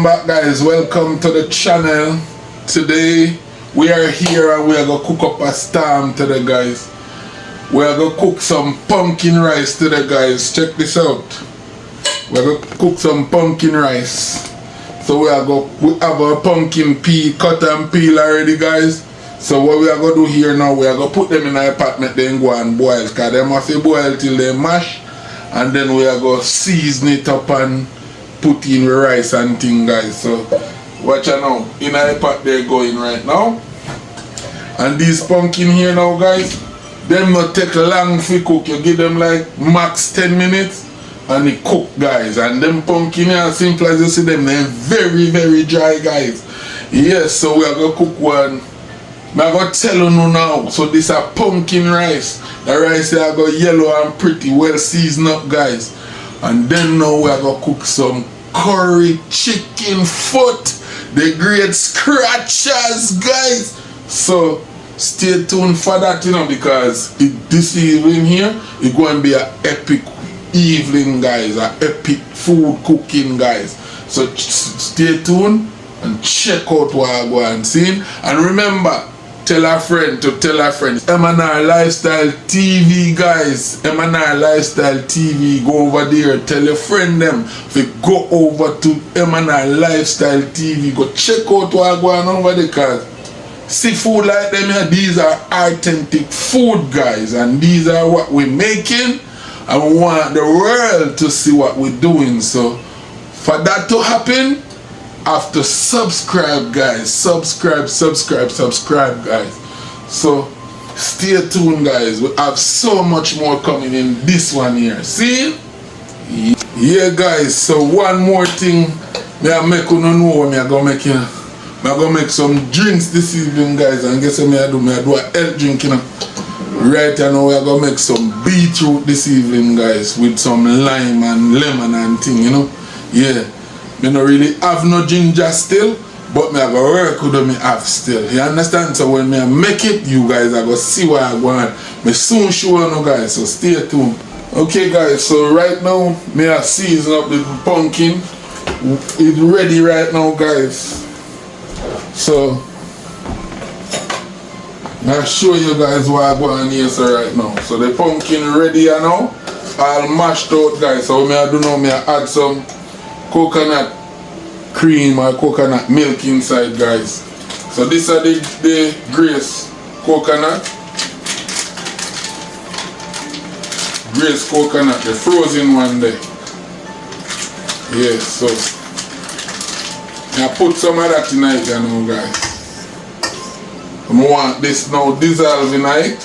back, guys. Welcome to the channel. Today we are here and we are gonna cook up a storm today, guys. We are gonna cook some pumpkin rice today, guys. Check this out. We are gonna cook some pumpkin rice. So we have a pumpkin peel, cut and peel already, guys. So what we are gonna do here now, we are gonna put them in a pot, make them go and boil, cause they must boil till they mash, and then we are gonna season it up and put in rice and thing, guys. So watch out now. In a pot they're going right now. And these pumpkin here now, guys, them not take long to cook. You give them like max 10 minutes and they cook, guys. And them pumpkin here, as simple as you see them, they're very, very dry, guys. Yes, so we are gonna cook one. I'm gonna tell you now. So this is pumpkin rice. The rice here go yellow and pretty, well seasoned up, guys. And then now we are gonna cook some curry chicken foot, the great scratchers, guys. So stay tuned for that, you know, because this evening here it's going to be an epic evening, guys, an epic food cooking, guys. So stay tuned and check out what I go and see. And remember, tell a friend to tell a friend. M&R Lifestyle TV, guys. M&R Lifestyle TV. Go over there. Tell your friend them. If you go over to M&R Lifestyle TV, go check out what going on over there, cause see food like them here. These are authentic food, guys, and these are what we're making, and we want the world to see what we're doing. So for that to happen, have to subscribe, guys. Subscribe, guys. So stay tuned, guys. We have so much more coming in this one here. See? Yeah, guys. So one more thing, I make you know. I'm gonna make some drinks this evening, guys. And guess what I do? I do a health drink, you know. Right now we're gonna make some beetroot this evening, guys, with some lime and lemon and thing, you know. Yeah. I don't really have no ginger still, but I go work with them I have still. You understand? So when I make it, you guys are going to see what I want. I soon show you, guys, so stay tuned. Okay, guys, so right now, I season up the pumpkin. It's ready right now, guys. So I'll show you guys what I go on here so right now. So the pumpkin ready now, all mashed out, guys. So what I do now, I add some coconut cream or coconut milk inside, guys. So this are the Grace coconut. Grace coconut, the frozen one there. Yeah, so I put some of that in it, you know, guys. I want this now dissolve in it.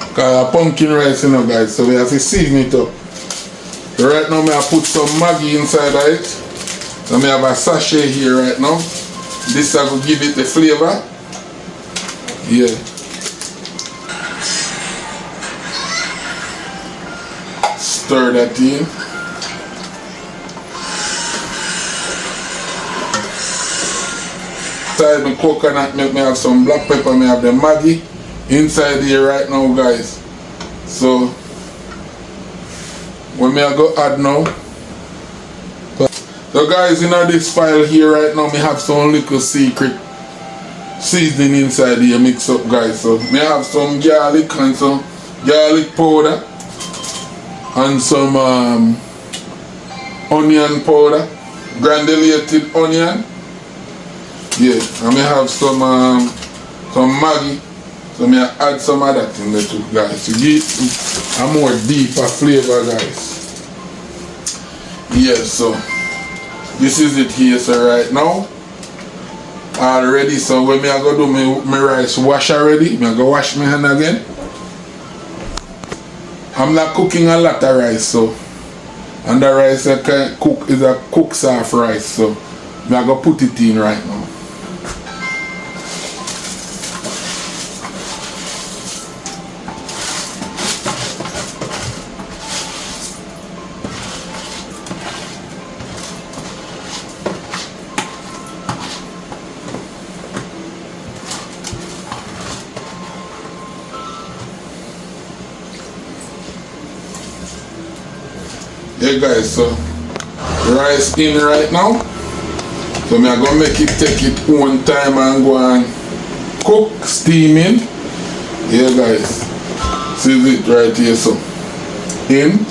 Because a pumpkin rice, you know, guys, so we have to season it up. Right now, I put some Maggi inside of it. So I have a sachet here right now. This I will give it the flavor. Yeah. Stir that in. Inside my coconut milk, I have some black pepper, I have the Maggi inside here right now, guys. So what I go add now. So guys, in this file here right now, I have some little secret seasoning inside here mix up, guys. So I have some garlic and some garlic powder and some onion powder, granulated onion. Yeah, and I have some Maggi. So I add some of that in there too, guys, to give a more deeper flavor, guys. Yeah, so this is it here, so right now. Already, so when I go do my rice wash already, I go wash my hand again. I'm not cooking a lot of rice, so. And the rice I can cook is a cooked soft rice, so I go put it in right now. Yeah, guys, so rice in right now. So I'm gonna make it take it one time and go and cook, steaming. Here guys, see it right here, so in.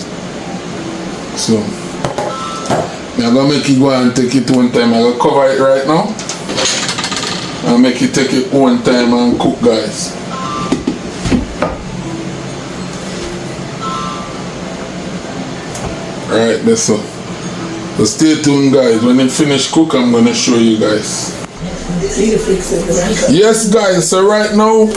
So I'm gonna make it go and take it one time. I'm gonna cover it right now and make it take it one time and cook, guys. Right, that's all. So stay tuned, guys. When it finish cook, I'm gonna show you guys. Yes, guys. So right now,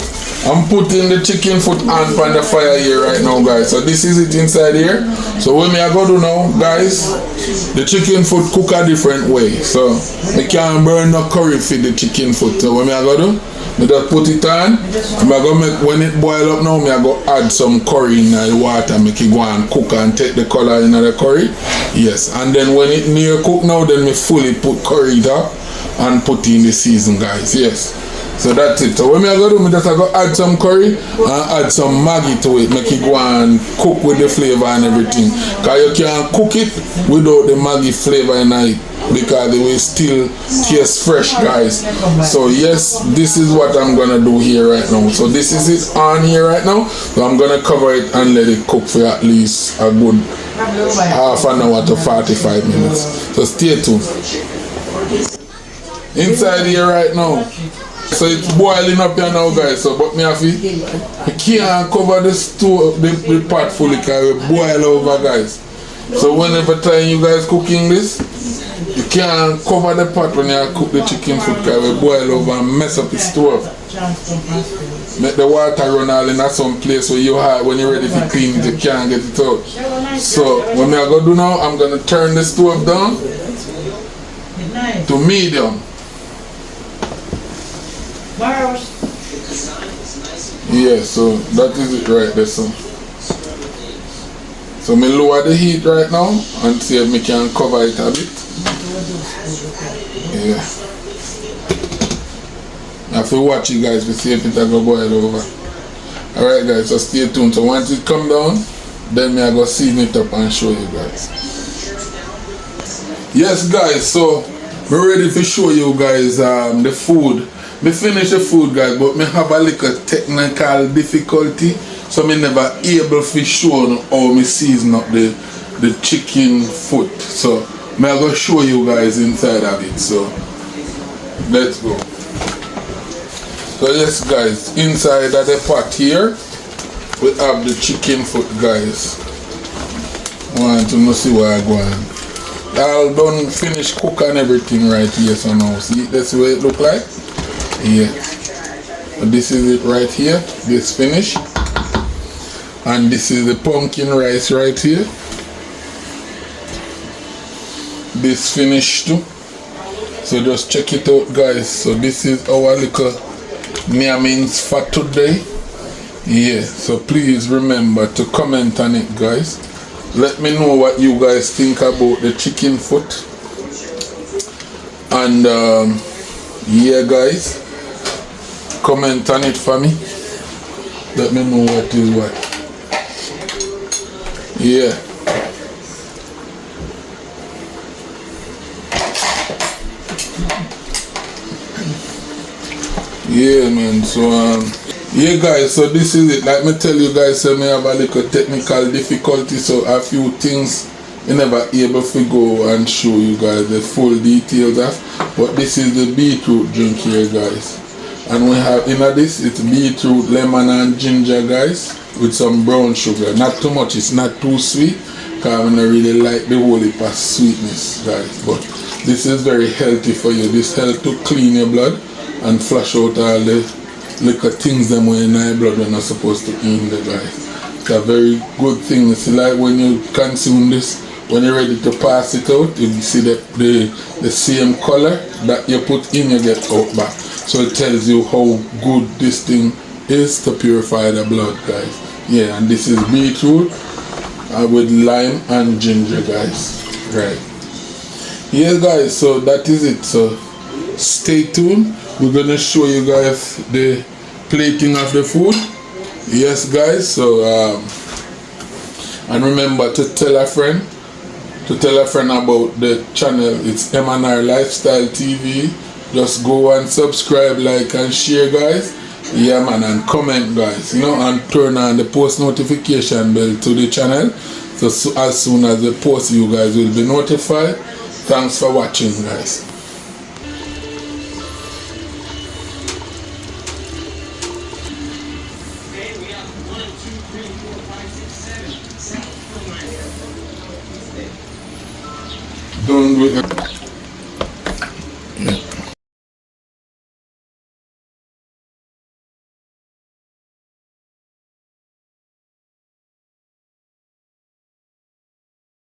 I'm putting the chicken foot on the fire here right now, guys. So this is it inside here. So what me I go do now, guys? The chicken foot cook a different way. So I can't burn no curry for the chicken foot. So what me I go do? I just put it on. I'm gonna make, when it boil up now, I go add some curry in the water, make it go and cook and take the color in the curry. Yes, and then when it near cook now, then me fully put curry up and put in the season, guys. Yes. So that's it. So when I go do, I just go add some curry and add some Maggi to it, make it go and cook with the flavor and everything. Because you can't cook it without the Maggi flavor in it, because it will still taste fresh, guys. So yes, this is what I'm gonna do here right now. So this is it on here right now. So I'm gonna cover it and let it cook for at least a good half an hour to 45 minutes. So stay tuned. Inside here right now. So it's boiling up here now, guys. So but me have to, I can't cover the stove, the pot fully, because it boil over, guys. So whenever time you guys cooking this, you can't cover the pot when you cook the chicken foot, because it boil over and mess up the stove. Make the water run all in some place where you have, when you're ready to clean it, you can't get it out. So what I go do now, I'm gonna turn the stove down to medium. Yeah, so that is it right there, so me lower the heat right now and see if me can cover it a bit. Yeah. I have to watch you guys to see if it will boil over. Alright guys, so stay tuned. So once it come down, then me I go season it up and show you guys. Yes guys, so me ready to show you guys the food. Me finish the food, guys, but me have a little technical difficulty, so me never able to show how me season up the chicken foot. So me I go show you guys inside of it. So let's go. So yes guys, inside of the pot here we have the chicken foot, guys. Want to see where I go on. I'll done finish cook and everything right here, so now see that's the way it look like. Yeah, this is it right here. This finish, and this is the pumpkin rice right here. This finish too. So just check it out, guys. So this is our little meals for today. Yeah, so please remember to comment on it, guys. Let me know what you guys think about the chicken foot. And yeah guys, comment on it for me. Let me know what is what. Yeah. Yeah man, so yeah guys, so this is it. Like me tell you guys, so me have a little technical difficulty, so a few things I never able to go and show you guys the full details of. But this is the beetroot drink here, guys. And we have in this, it's beetroot, lemon and ginger, guys, with some brown sugar. Not too much, it's not too sweet, because I don't really like the whole heap of sweetness, guys. But this is very healthy for you. This helps to clean your blood and flush out all the little things that in your blood when not supposed to in the, guys. It's a very good thing. It's like when you consume this, when you're ready to pass it out, you see the same color that you put in, you get out back. So it tells you how good this thing is to purify the blood, guys. Yeah, and this is beetroot with lime and ginger, guys. Right. Yeah, guys, so that is it. So stay tuned. We're going to show you guys the plating of the food. Yes, guys. So, and remember to tell a friend to tell a friend about the channel. It's M&R Lifestyle TV. Just go and subscribe, like and share, guys. Yeah man, and comment, guys, you know, and turn on the post notification bell to the channel, so as soon as they post, you guys will be notified. Thanks for watching, guys. Done with it.